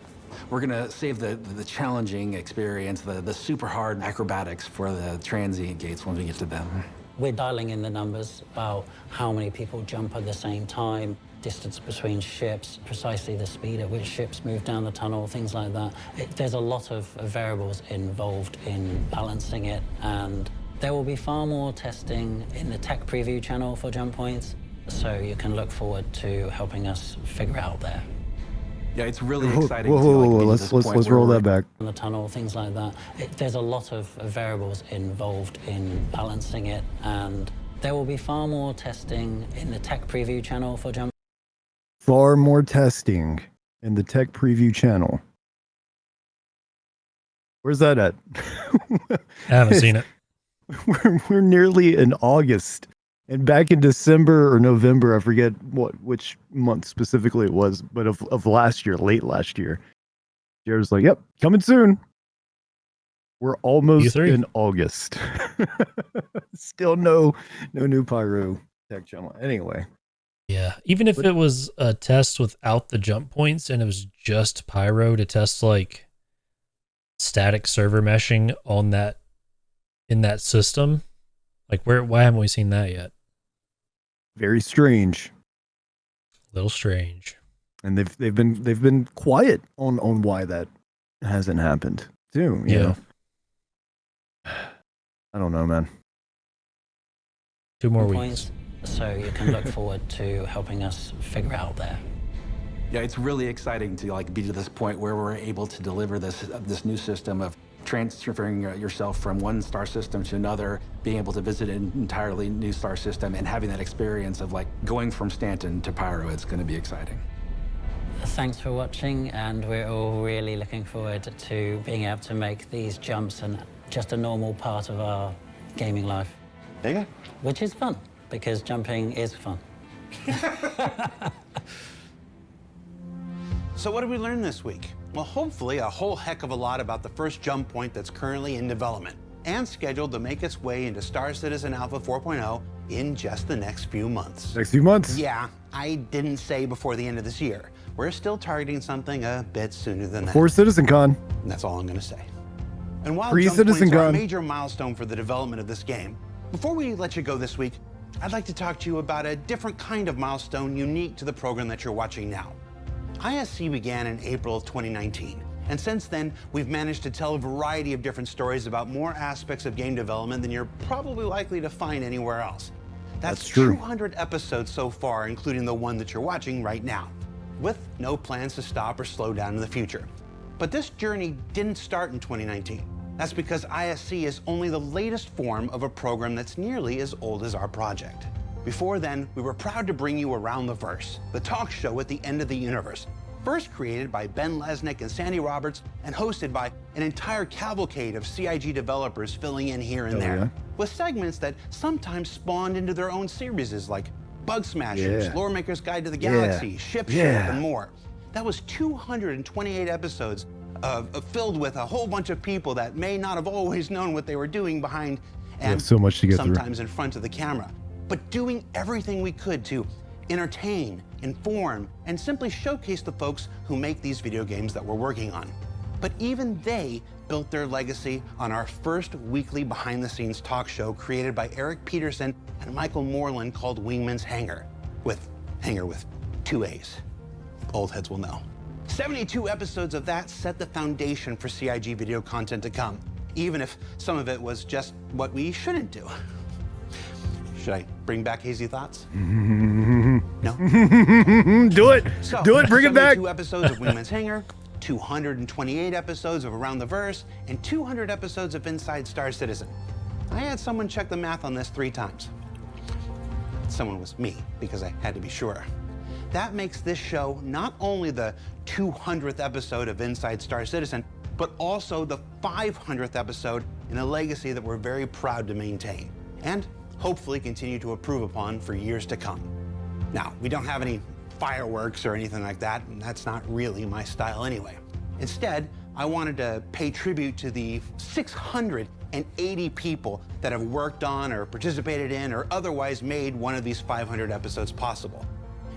We're going to save the challenging experience, the super hard acrobatics for the transient gates when we get to them. We're dialing in the numbers about how many people jump at the same time, distance between ships, precisely the speed at which ships move down the tunnel, things like that. There's a lot of variables involved in balancing it, and there will be far more testing in the tech preview channel for jump points, so you can look forward to helping us figure out there. Yeah, it's really exciting. Whoa, let's roll that back. In the tunnel, things like that. There's a lot of variables involved in balancing it, and there will be far more testing in the tech preview channel for jump. Far more testing in the tech preview channel. Where's that at? I haven't seen it. We're nearly in August. And back in December or November, I forget which month specifically it was, but of last year, late last year, Jared was like, yep, coming soon. We're almost E3. in August. Still no new Pyro tech channel. Anyway. Yeah, even if it was a test without the jump points and it was just Pyro to test like static server meshing on that in that system, like why haven't we seen that yet? Very strange. Little strange. And they've been quiet on why that hasn't happened too. You know? I don't know, man. 2 more weeks. So you can look forward to helping us figure out there. Yeah, it's really exciting to be to this point where we're able to deliver this new system of transferring yourself from one star system to another, being able to visit an entirely new star system, and having that experience of going from Stanton to Pyro. It's going to be exciting. Thanks for watching, and we're all really looking forward to being able to make these jumps and just a normal part of our gaming life. There you go. Which is fun, because jumping is fun. So what did we learn this week? Well, hopefully a whole heck of a lot about the first jump point that's currently in development and scheduled to make its way into Star Citizen Alpha 4.0 in just the next few months. Next few months? Yeah, I didn't say before the end of this year. We're still targeting something a bit sooner than that. Before CitizenCon. And that's all I'm going to say. And while Pre jump points are a CitizenCon. major milestone for the development of this game, before we let you go this week, I'd like to talk to you about a different kind of milestone unique to the program that you're watching now. ISC began in April of 2019, and since then, we've managed to tell a variety of different stories about more aspects of game development than you're probably likely to find anywhere else. That's true. 200 episodes so far, including the one that you're watching right now, with no plans to stop or slow down in the future. But this journey didn't start in 2019. That's because ISC is only the latest form of a program that's nearly as old as our project. Before then, we were proud to bring you Around the Verse, the talk show at the end of the universe. First created by Ben Lesnick and Sandy Roberts, and hosted by an entire cavalcade of CIG developers filling in here and there, with segments that sometimes spawned into their own series like Bug Smashers, Lore Maker's Guide to the Galaxy, Ship, and more. That was 228 episodes filled with a whole bunch of people that may not have always known what they were doing behind and so much to get sometimes in front of the camera, but doing everything we could to entertain, inform, and simply showcase the folks who make these video games that we're working on. But even they built their legacy on our first weekly behind-the-scenes talk show created by Eric Peterson and Michael Moreland called Wingman's Hangar, with Hangar with 2 A's. Old heads will know. 72 episodes of that set the foundation for CIG video content to come, even if some of it was just what we shouldn't do. Should I bring back Hazy Thoughts? No? Do it! So, Do it! Bring it back! 72 episodes of Wingman's Hangar, 228 episodes of Around the Verse, and 200 episodes of Inside Star Citizen. I had someone check the math on this 3 times. Someone was me, because I had to be sure. That makes this show not only the 200th episode of Inside Star Citizen, but also the 500th episode in a legacy that we're very proud to maintain and hopefully continue to improve upon for years to come. Now, we don't have any fireworks or anything like that, and that's not really my style anyway. Instead, I wanted to pay tribute to the 680 people that have worked on or participated in or otherwise made one of these 500 episodes possible.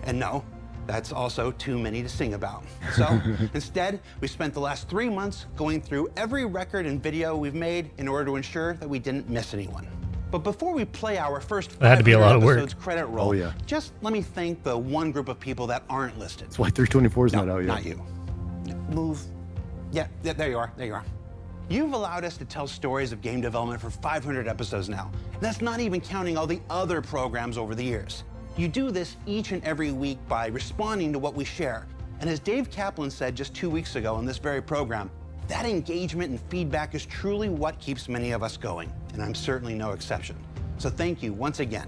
And no, that's also too many to sing about. So instead, we spent the last 3 months going through every record and video we've made in order to ensure that we didn't miss anyone. But before we play our first that had to be a lot of work. episodes credit roll, just let me thank the one group of people that aren't listed. That's why 324 is not out yet. Not you. Move. Yeah, there you are. There you are. You've allowed us to tell stories of game development for 500 episodes now. And that's not even counting all the other programs over the years. You do this each and every week by responding to what we share. And as Dave Kaplan said just 2 weeks ago on this very program, that engagement and feedback is truly what keeps many of us going, and I'm certainly no exception. So thank you once again.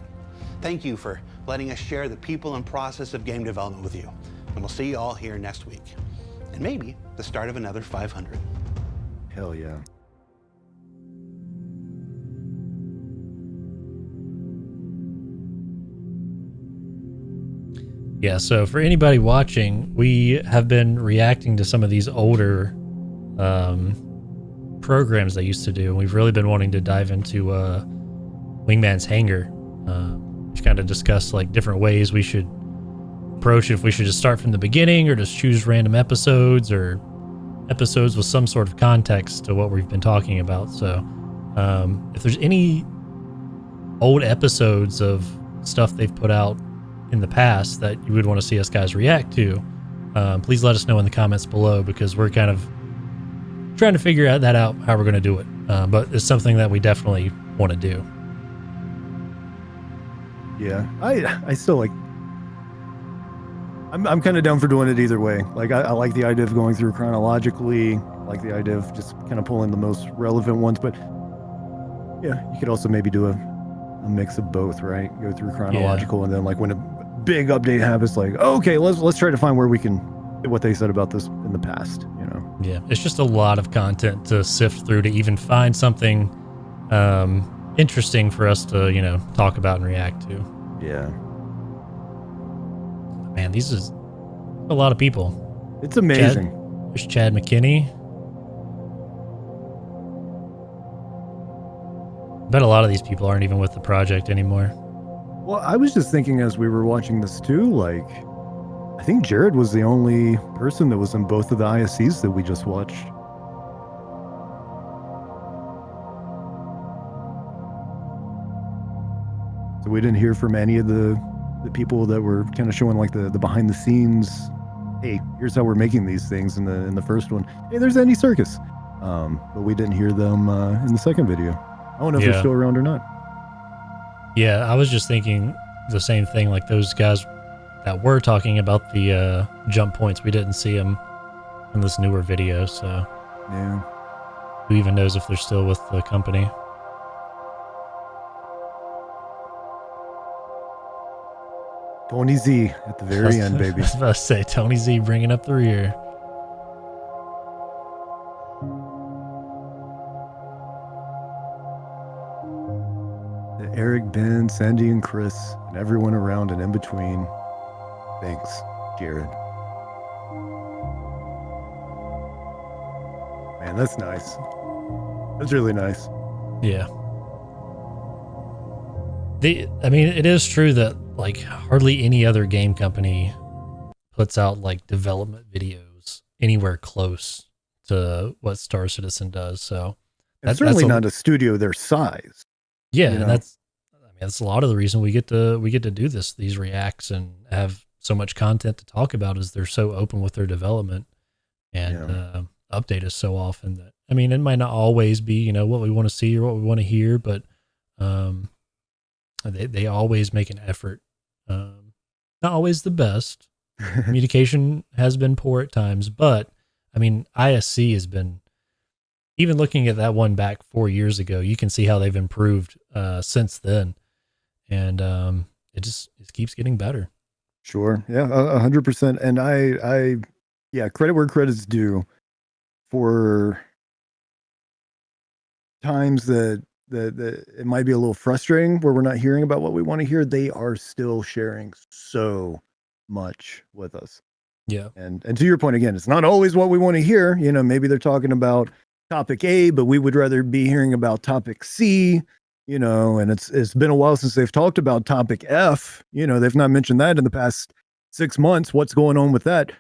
Thank you for letting us share the people and process of game development with you. And we'll see you all here next week. And maybe the start of another 500. Hell yeah. Yeah, so for anybody watching, we have been reacting to some of these older programs they used to do, and we've really been wanting to dive into Wingman's Hangar. We've kind of discussed like different ways we should approach it, if we should just start from the beginning or just choose random episodes or episodes with some sort of context to what we've been talking about. So if there's any old episodes of stuff they've put out in the past that you would want to see us guys react to, please let us know in the comments below, because we're kind of trying to figure out how we're going to do it. But it's something that we definitely want to do. Yeah, I still like, I'm kind of down for doing it either way. Like I like the idea of going through chronologically, I like the idea of just kind of pulling the most relevant ones, but yeah, you could also maybe do a mix of both, right? Go through chronological, and then like when a big update happens, like, okay, let's try to find where we can get what they said about this in the past, you know? Yeah, it's just a lot of content to sift through to even find something interesting for us to, talk about and react to. Yeah. Man, these is a lot of people. It's amazing. There's Chad McKinney. I bet a lot of these people aren't even with the project anymore. Well, I was just thinking as we were watching this too, like, I think Jared was the only person that was in both of the ISCs that we just watched. So we didn't hear from any of the people that were kind of showing like the behind the scenes. Hey, here's how we're making these things in the first one. Hey, there's Andy Serkis. But we didn't hear them in the second video. I don't know if they're still around or not. Yeah, I was just thinking the same thing. Like those guys that were talking about the jump points, we didn't see them in this newer video. So yeah, who even knows if they're still with the company? Tony Z at the very end, baby. I was about to say, Tony Z bringing up the rear. Eric, Ben, Sandy, and Chris, and everyone around and in between. Thanks, Jared. Man, that's nice. That's really nice. Yeah. I mean, it is true that like hardly any other game company puts out like development videos anywhere close to what Star Citizen does. So that's certainly not a studio their size. Yeah, and that's a lot of the reason we get to do these reacts and have so much content to talk about, is they're so open with their development and update us so often that, I mean, it might not always be, what we want to see or what we want to hear, but they always make an effort. Not always the best. Communication has been poor at times, but I mean, ISC has been, even looking at that one back 4 years ago, you can see how they've improved since then. And it just keeps getting better. Sure. Yeah, 100%. And I credit where credit's due. for times that it might be a little frustrating where we're not hearing about what we want to hear, they are still sharing so much with us. Yeah. And to your point again, it's not always what we want to hear. You know, maybe they're talking about topic A, but we would rather be hearing about topic C, you know, and it's been a while since they've talked about topic F. You know, they've not mentioned that in the past 6 months. What's going on with that?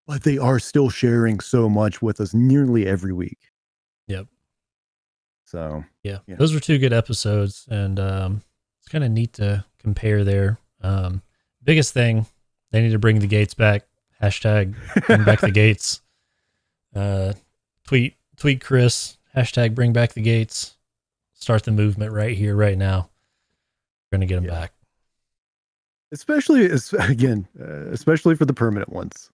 But they are still sharing so much with us nearly every week. Yep. So yeah, those were 2 good episodes, and it's kind of neat to compare there. Biggest thing, they need to bring the gates back. Hashtag bring back the gates. Tweet Chris. Hashtag bring back the gates. Start the movement right here, right now. We're going to get them back. Especially for the permanent ones.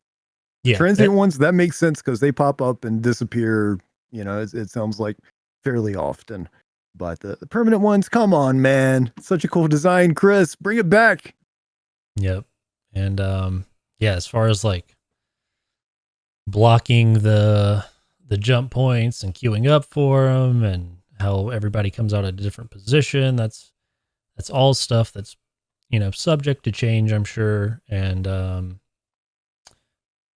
Yeah. Transient ones, that makes sense because they pop up and disappear. You know, it sounds like fairly often. But the permanent ones, come on, man. It's such a cool design, Chris. Bring it back. Yep. And yeah, as far as like blocking the jump points and queuing up for them and how everybody comes out at a different position, that's all stuff that's, you know, subject to change, I'm sure. And I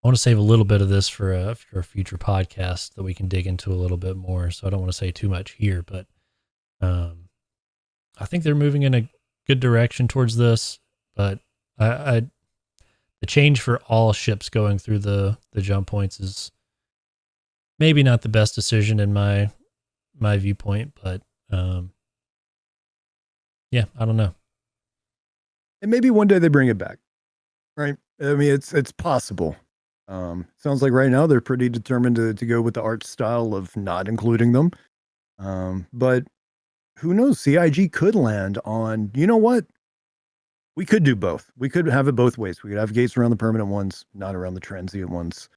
want to save a little bit of this for a future podcast that we can dig into a little bit more. So I don't want to say too much here, but I think they're moving in a good direction towards this. But the change for all ships going through the jump points is maybe not the best decision in my viewpoint, but yeah, I don't know. And maybe one day they bring it back, right? I mean, it's possible. Sounds like right now they're pretty determined to go with the art style of not including them. But who knows? CIG could land on, you know what? We could do both. We could have it both ways. We could have gates around the permanent ones, not around the transient ones,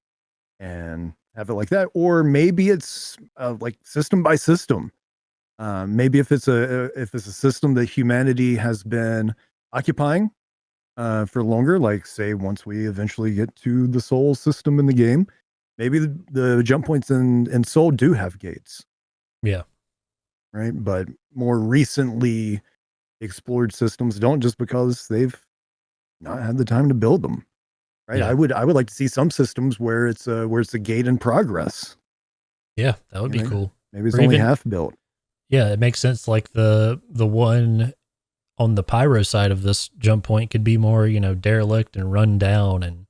and have it like that. Or maybe it's like system by system. Maybe if it's a system that humanity has been occupying for longer, like say once we eventually get to the Soul system in the game, maybe the jump points in Soul do have gates. Yeah. Right. But more recently explored systems don't, just because they've not had the time to build them. Right. Yeah. I would like to see some systems where it's a gate in progress. Yeah, that would be cool. Maybe it's Or only even- half built. Yeah, it makes sense. Like the one on the pyro side of this jump point could be more, you know, derelict and run down and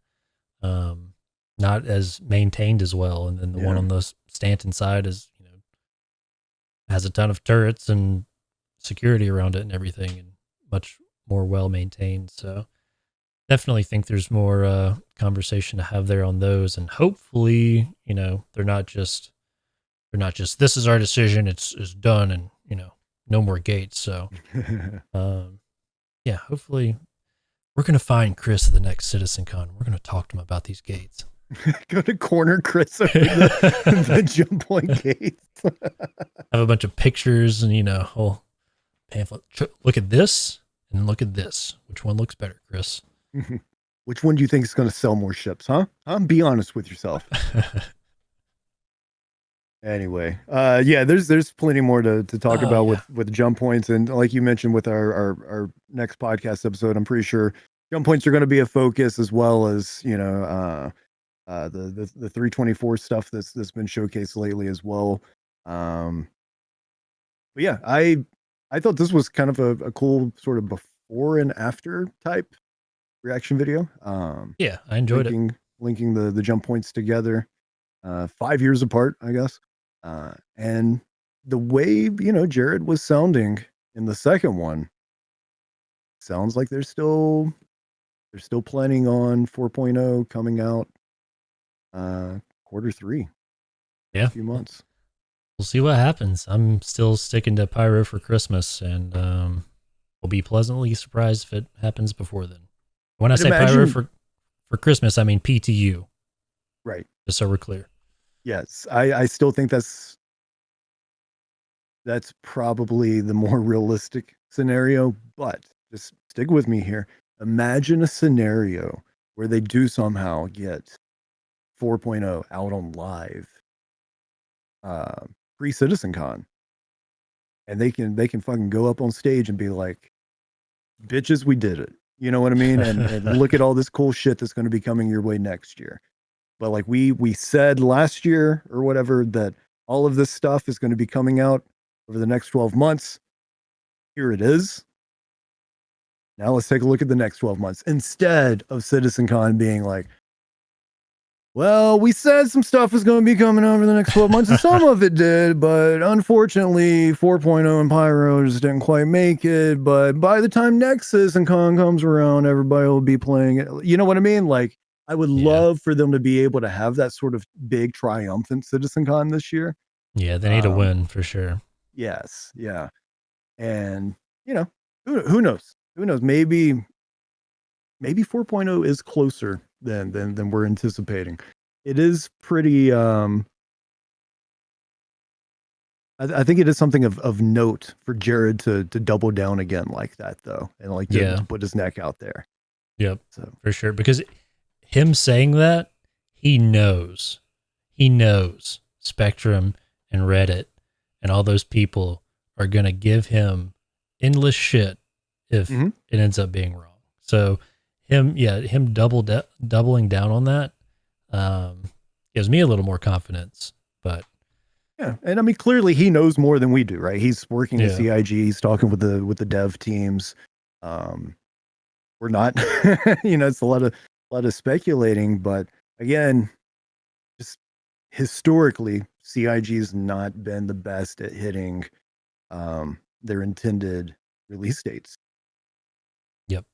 not as maintained as well. And then the one on the Stanton side is, you know, has a ton of turrets and security around it and everything, and much more well maintained. So definitely think there's more conversation to have there on those, and hopefully, you know, they're not just this is our decision, it's done, and you know, no more gates. So yeah, hopefully we're gonna find Chris at the next CitizenCon. We're gonna talk to him about these gates. Go to corner Chris over the jump point gates. Have a bunch of pictures and, you know, whole pamphlet. Look at this and look at this. Which one looks better, Chris? Which one do you think is going to sell more ships, huh? Be honest with yourself. Anyway, yeah, there's plenty more to talk about with jump points, and like you mentioned with our next podcast episode, I'm pretty sure jump points are going to be a focus, as well as, you know, the 324 stuff that's been showcased lately as well. But yeah, I thought this was kind of a cool sort of before and after type reaction video. Yeah, I enjoyed it. Linking the jump points together, 5 years apart, I guess. And the way, you know, Jared was sounding in the second one sounds like they're still planning on 4.0 coming out Q3. Yeah, a few months. We'll see what happens. I'm still sticking to Pyro for Christmas, and we'll be pleasantly surprised if it happens before then. When I say Pyro for Christmas, I mean PTU. Right. Just so we're clear. Yes, I still think that's probably the more realistic scenario, but just stick with me here. Imagine a scenario where they do somehow get 4.0 out on live pre-CitizenCon, and they can fucking go up on stage and be like, "Bitches, we did it." You know what I mean? And look at all this cool shit that's going to be coming your way next year. But like we said last year or whatever that all of this stuff is going to be coming out over the next 12 months. Here it is. Now let's take a look at the next 12 months instead of CitizenCon being like, well, we said some stuff was going to be coming over the next 12 months, and some of it did, but unfortunately 4.0 and Pyro just didn't quite make it. But by the time next CitizenCon comes around, everybody will be playing it. You know what I mean? Like, I would love for them to be able to have that sort of big triumphant CitizenCon this year. Yeah, they need a win for sure. Yes, yeah. And, you know, who knows? Who knows? Maybe 4.0 is closer than we're anticipating. It is pretty I think it is something of note for Jared to double down again like that though, and like to put his neck out there. Yep. So for sure, because him saying that, he knows Spectrum and Reddit and all those people are gonna give him endless shit if it ends up being wrong. So him doubling down on that gives me a little more confidence. But yeah, and I mean clearly he knows more than we do, right? He's working at CIG, he's talking with the dev teams. We're not you know, it's a lot of speculating, but again, just historically CIG's not been the best at hitting their intended release dates. Yep.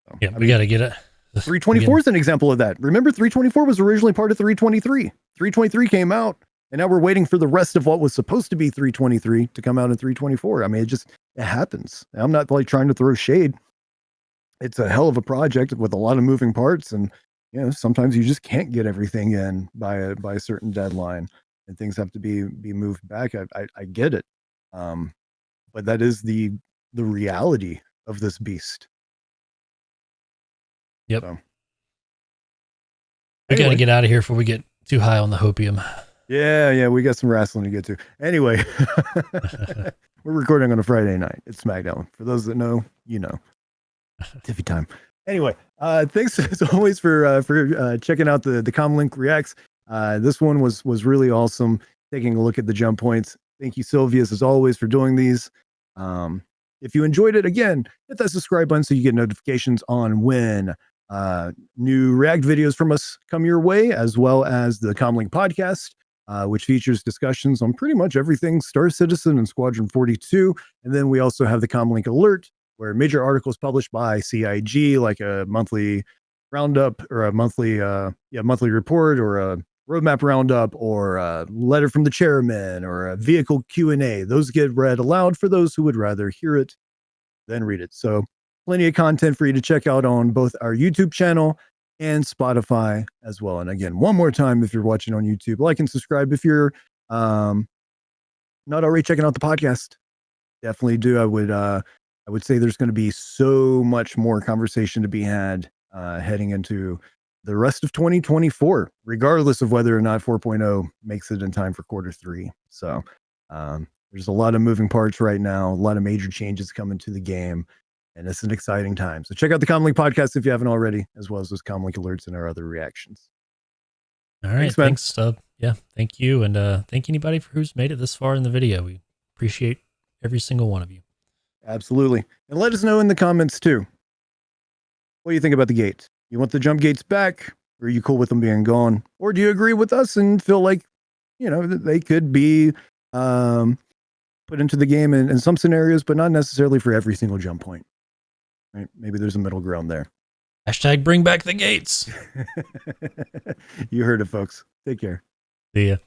So, yeah, we got to get it. 324 is an example of that. Remember, 324 was originally part of 323. 323 came out, and now we're waiting for the rest of what was supposed to be 323 to come out in 324. I mean, it happens. I'm not like trying to throw shade. It's a hell of a project with a lot of moving parts, and you know, sometimes you just can't get everything in by a certain deadline, and things have to be moved back. I get it, but that is the reality of this beast. Yep. So. We got to get out of here before we get too high on the hopium. Yeah, we got some wrestling to get to. Anyway, we're recording on a Friday night. It's SmackDown. For those that know, you know. Tiffy time. Anyway, thanks as always for checking out the CommLink Reacts. This one was really awesome. Taking a look at the jump points. Thank you, Sylvius, as always, for doing these. If you enjoyed it, again, hit that subscribe button so you get notifications on when new React videos from us come your way, as well as the CommLink Podcast, which features discussions on pretty much everything Star Citizen and Squadron 42. And then we also have the CommLink Alert, where major articles published by CIG, like a monthly roundup or a monthly report or a roadmap roundup or a letter from the chairman or a vehicle Q&A. Those get read aloud for those who would rather hear it than read it. So plenty of content for you to check out on both our YouTube channel and Spotify as well. And again, one more time, if you're watching on YouTube, like and subscribe. If you're not already checking out the podcast, definitely do. I would say there's going to be so much more conversation to be had heading into the rest of 2024, regardless of whether or not 4.0 makes it in time for Q3. So there's a lot of moving parts right now, a lot of major changes coming to the game, and it's an exciting time. So check out the CommLink Podcast if you haven't already, as well as those CommLink Alerts and our other reactions. All right, thanks, Stubb. Yeah, thank you, and thank anybody who's made it this far in the video. We appreciate every single one of you. Absolutely. And let us know in the comments too. What do you think about the gates? You want the jump gates back? Or are you cool with them being gone? Or do you agree with us and feel like, you know, that they could be put into the game in some scenarios, but not necessarily for every single jump point? Right? Maybe there's a middle ground there. # bring back the gates. You heard it, folks. Take care. See ya.